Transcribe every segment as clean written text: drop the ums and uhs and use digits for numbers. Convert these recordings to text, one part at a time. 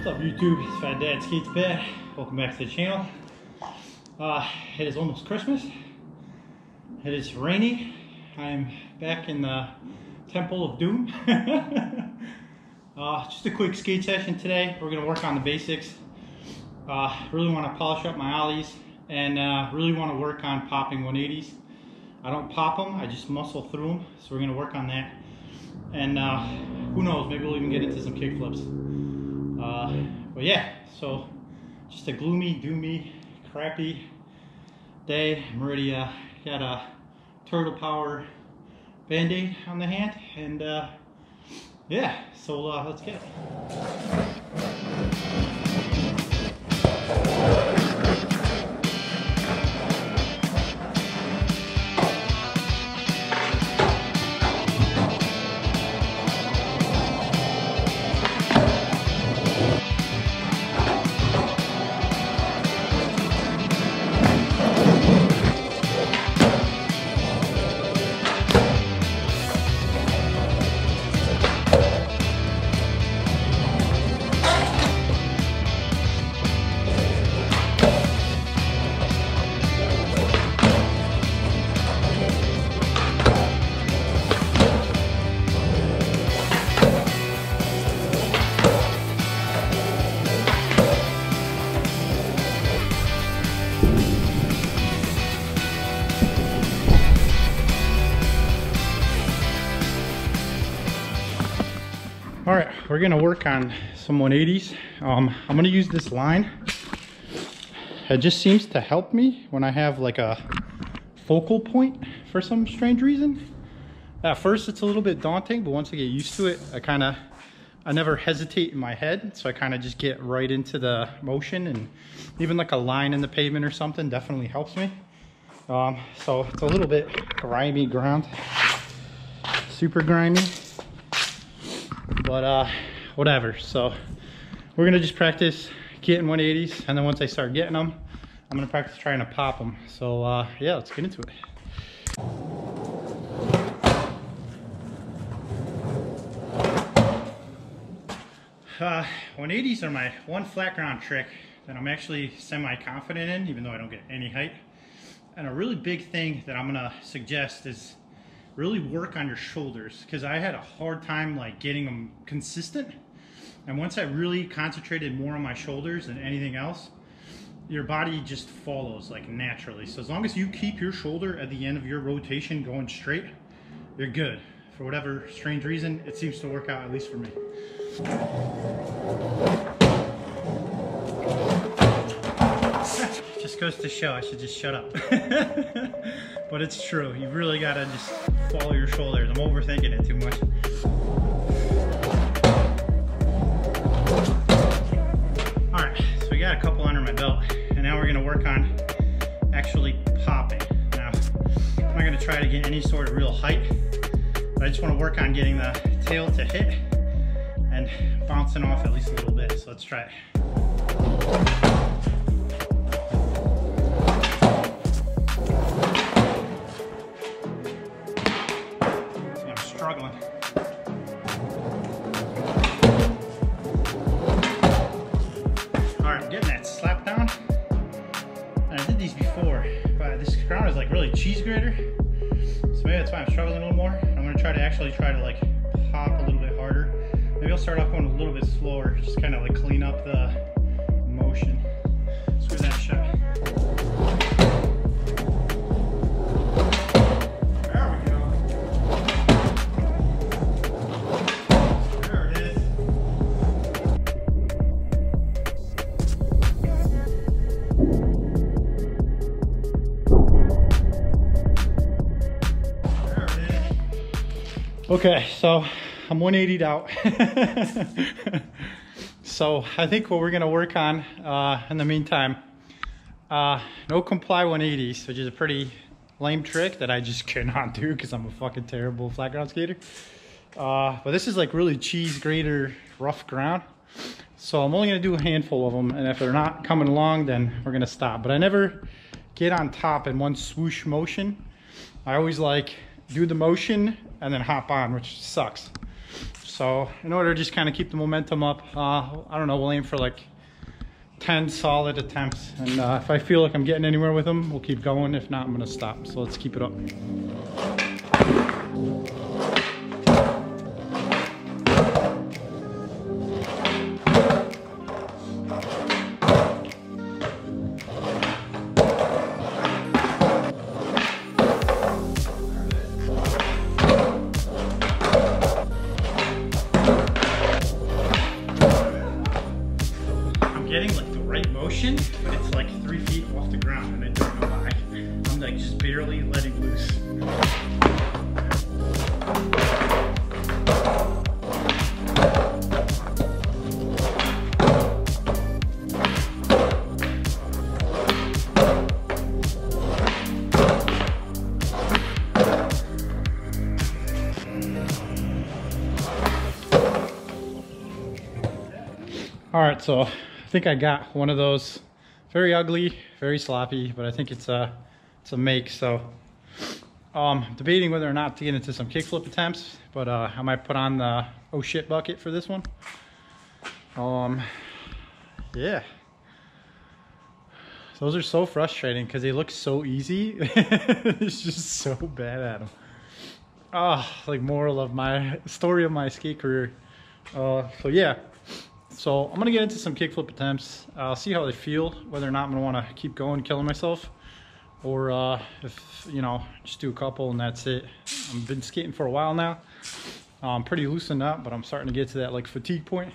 What's up YouTube, it's Fat Dad Skates Bad. Welcome back to the channel. It is almost Christmas. It is rainy. I'm back in the Temple of Doom. Just a quick skate session today. We're gonna work on the basics. Really want to polish up my ollies and really want to work on popping 180s. I don't pop them, I just muscle through them. So we're gonna work on that. And who knows, maybe we'll even get into some kick flips. But yeah, so just a gloomy, doomy, crappy day. I'm ready, got a Turtle Power Band-Aid on the hand, and yeah, so let's get it. All right, we're gonna work on some 180s. I'm gonna use this line. It just seems to help me when I have like a focal point for some strange reason. At first it's a little bit daunting, but once I get used to it, I never hesitate in my head. So I kind of just get right into the motion, and even like a line in the pavement or something definitely helps me. So it's a little bit grimy ground, super grimy. But whatever, so we're gonna just practice getting 180s, and then once I start getting them, I'm gonna practice trying to pop them. So yeah, let's get into it. 180s are my one flat ground trick that I'm actually semi-confident in, even though I don't get any height. And a really big thing that I'm gonna suggest is really work on your shoulders, because I had a hard time like getting them consistent. And once I really concentrated more on my shoulders than anything else, your body just follows like naturally. So as long as you keep your shoulder at the end of your rotation going straight, you're good. For whatever strange reason, it seems to work out, at least for me. Just goes to show I should just shut up. But it's true, you really gotta just follow your shoulders. I'm overthinking it too much. Alright, so we got a couple under my belt, and now we're gonna work on actually popping. Now, I'm not gonna try to get any sort of real height, but I just wanna work on getting the tail to hit and bouncing off at least a little bit. So let's try it. Struggling. Alright, I'm getting that slap down. And I did these before, but this ground is like really cheese grater. So maybe that's why I'm struggling a little more. I'm gonna try to like pop a little bit harder. Maybe I'll start off going a little bit slower, just kind of like clean up the motion. Let's give that a shot. Okay, so I'm 180'd out. So I think what we're gonna work on in the meantime, no comply 180s, which is a pretty lame trick that I just cannot do because I'm a fucking terrible flat ground skater. But this is like really cheese grater rough ground. So I'm only gonna do a handful of them, and if they're not coming along, then we're gonna stop. But I never get on top in one swoosh motion. I always like do the motion and then hop on, which sucks. So in order to just kind of keep the momentum up, I don't know, we'll aim for like 10 solid attempts. And if I feel like I'm getting anywhere with them, we'll keep going. If not, I'm gonna stop. So let's keep it up. Getting like the right motion, but it's like 3 feet off the ground, and I don't know why. I'm like just barely letting loose. All right, so I think I got one of those. Very ugly, very sloppy, but I think it's a make. So debating whether or not to get into some kickflip attempts, but I might put on the oh shit bucket for this one. Yeah, those are so frustrating because they look so easy. It's just so bad at them. Like moral of my story of my skate career. So yeah. So I'm gonna get into some kickflip attempts. I'll see how they feel, whether or not I'm gonna want to keep going, killing myself, or if you know, just do a couple and that's it. I've been skating for a while now. I'm pretty loosened up, but I'm starting to get to that like fatigue point.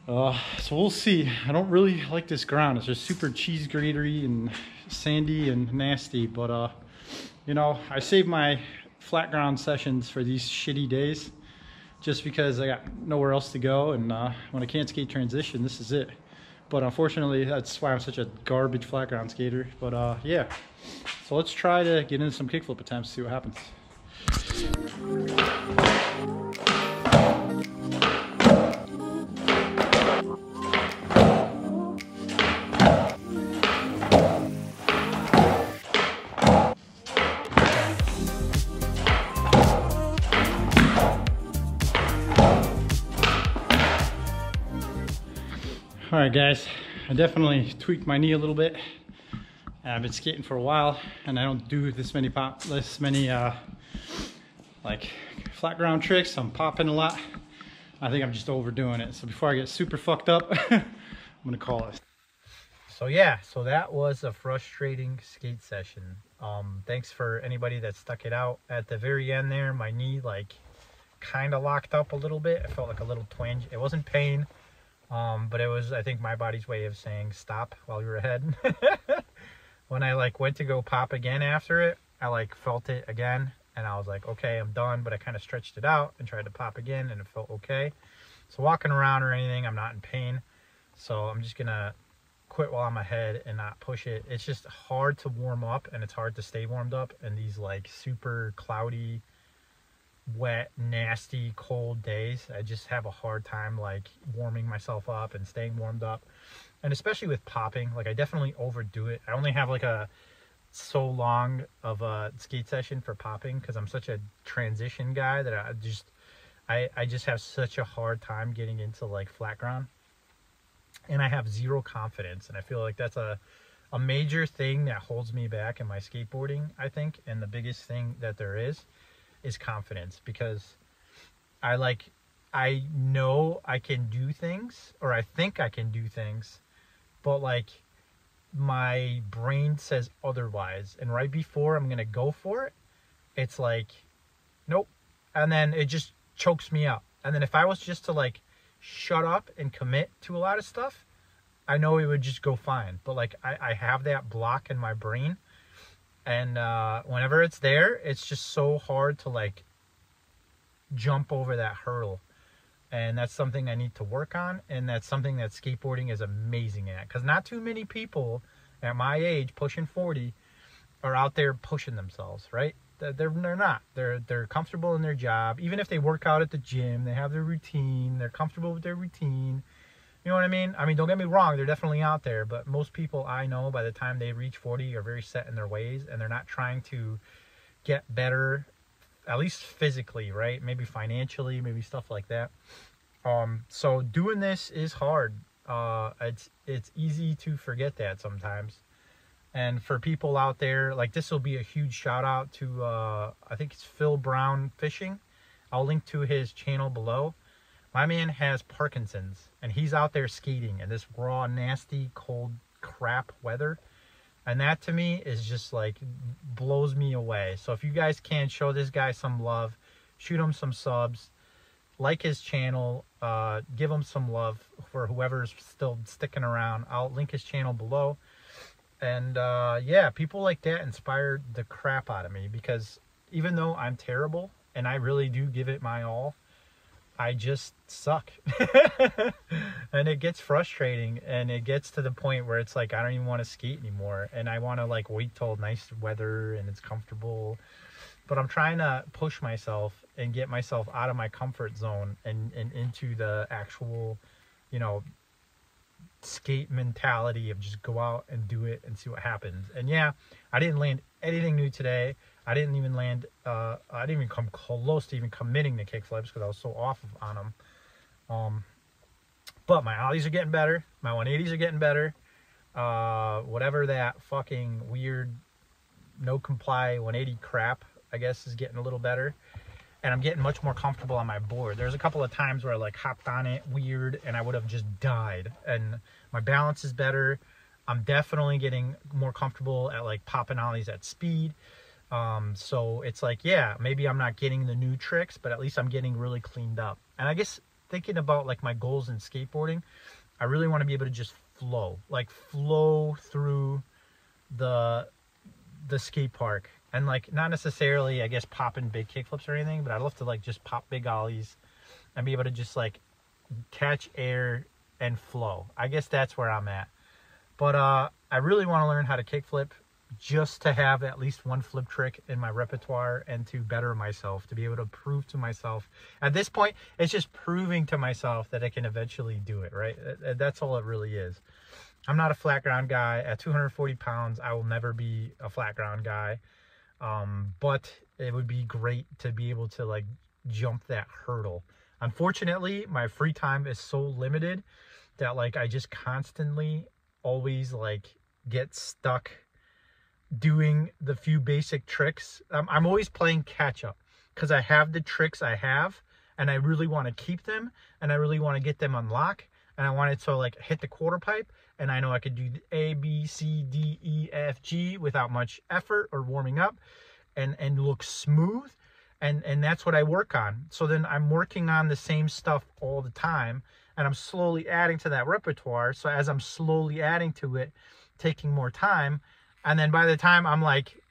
So we'll see. I don't really like this ground. It's just super cheese gratery and sandy and nasty. But you know, I save my flat ground sessions for these shitty days, just because I got nowhere else to go, and when I can't skate transition, this is it. But unfortunately, that's why I'm such a garbage flat ground skater. But yeah, so let's try to get into some kickflip attempts, see what happens. All right, guys, I definitely tweaked my knee a little bit. I've been skating for a while, and I don't do this many like flat ground tricks. I'm popping a lot. I think I'm just overdoing it. So before I get super fucked up, I'm gonna call it. So yeah, so that was a frustrating skate session. Thanks for anybody that stuck it out. At the very end there, my knee like kind of locked up a little bit. I felt like a little twinge. It wasn't pain. But it was, I think, my body's way of saying stop while you're ahead. When I like went to go pop again after it, I like felt it again, and I was like, okay, I'm done. But I kind of stretched it out and tried to pop again, and it felt okay. So walking around or anything, I'm not in pain. So I'm just gonna quit while I'm ahead and not push it. It's just hard to warm up, and it's hard to stay warmed up in these like super cloudy, wet, nasty, cold days. I just have a hard time like warming myself up and staying warmed up, and especially with popping, like I definitely overdo it. I only have like so long of a skate session for popping because I'm such a transition guy that I just have such a hard time getting into like flat ground, and I have zero confidence, and I feel like that's a major thing that holds me back in my skateboarding, I think. And the biggest thing that there is confidence, because I know I can do things, or I think I can do things, but like my brain says otherwise, and right before I'm gonna go for it, it's like nope, and then it just chokes me up. And then if I was just to like shut up and commit to a lot of stuff, I know it would just go fine. But like I have that block in my brain, and whenever it's there, it's just so hard to like jump over that hurdle. And that's something I need to work on, and that's something that skateboarding is amazing at, because not too many people at my age, pushing 40, are out there pushing themselves, right? They're not. They're comfortable in their job. Even if they work out at the gym, they have their routine, they're comfortable with their routine. You know what I mean? I mean, don't get me wrong, they're definitely out there, but most people I know, by the time they reach 40, are very set in their ways, and they're not trying to get better at least physically, right? Maybe financially, maybe stuff like that. So doing this is hard. It's easy to forget that sometimes. And for people out there, like, this will be a huge shout out to, I think it's Phil Brown Fishing. I'll link to his channel below. My man has Parkinson's, and he's out there skating in this raw, nasty, cold crap weather. And that to me is just like, blows me away. So if you guys can show this guy some love, shoot him some subs, like his channel, give him some love for whoever's still sticking around. I'll link his channel below. And yeah, people like that inspired the crap out of me, because even though I'm terrible and I really do give it my all, I just suck. And it gets frustrating, and it gets to the point where it's like I don't even want to skate anymore, and I want to like wait till nice weather and it's comfortable. But I'm trying to push myself and get myself out of my comfort zone and into the actual, you know, skate mentality of just go out and do it and see what happens. And yeah, I didn't land anything new today. I didn't even land, I didn't even come close to even committing to kickflips because I was so off on them. But my ollies are getting better. My 180s are getting better. Whatever that fucking weird no comply 180 crap, I guess, is getting a little better. And I'm getting much more comfortable on my board. There's a couple of times where I like hopped on it weird and I would have just died. And my balance is better. I'm definitely getting more comfortable at like popping ollies at speed. So it's like, yeah, maybe I'm not getting the new tricks, but at least I'm getting really cleaned up. And I guess thinking about like my goals in skateboarding, I really want to be able to just flow through the skate park. And like, not necessarily, I guess, popping big kickflips or anything, but I'd love to like just pop big ollies and be able to just like catch air and flow. I guess that's where I'm at. But I really want to learn how to kickflip, just to have at least one flip trick in my repertoire and to better myself, to be able to prove to myself. At this point, it's just proving to myself that I can eventually do it, right? That's all it really is. I'm not a flat ground guy. At 240 pounds, I will never be a flat ground guy. But it would be great to be able to like jump that hurdle. Unfortunately, my free time is so limited that like I just constantly always like get stuck doing the few basic tricks. I'm always playing catch up because I have the tricks I have and I really want to keep them and I really want to get them unlocked, and I wanted to like hit the quarter pipe, and I know I could do A, B, C, D, E, F, G without much effort or warming up and look smooth. And that's what I work on. So then I'm working on the same stuff all the time, and I'm slowly adding to that repertoire. So as I'm slowly adding to it, taking more time, and then by the time I'm like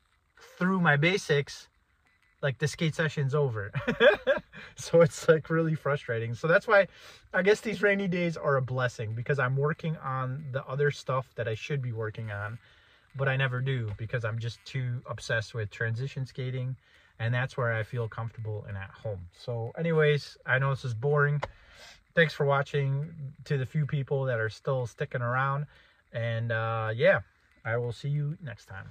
through my basics, like the skate session's over. So it's like really frustrating. So that's why I guess these rainy days are a blessing, because I'm working on the other stuff that I should be working on, but I never do because I'm just too obsessed with transition skating, and that's where I feel comfortable and at home. So anyways, I know this is boring. Thanks for watching, to the few people that are still sticking around, and yeah, I will see you next time.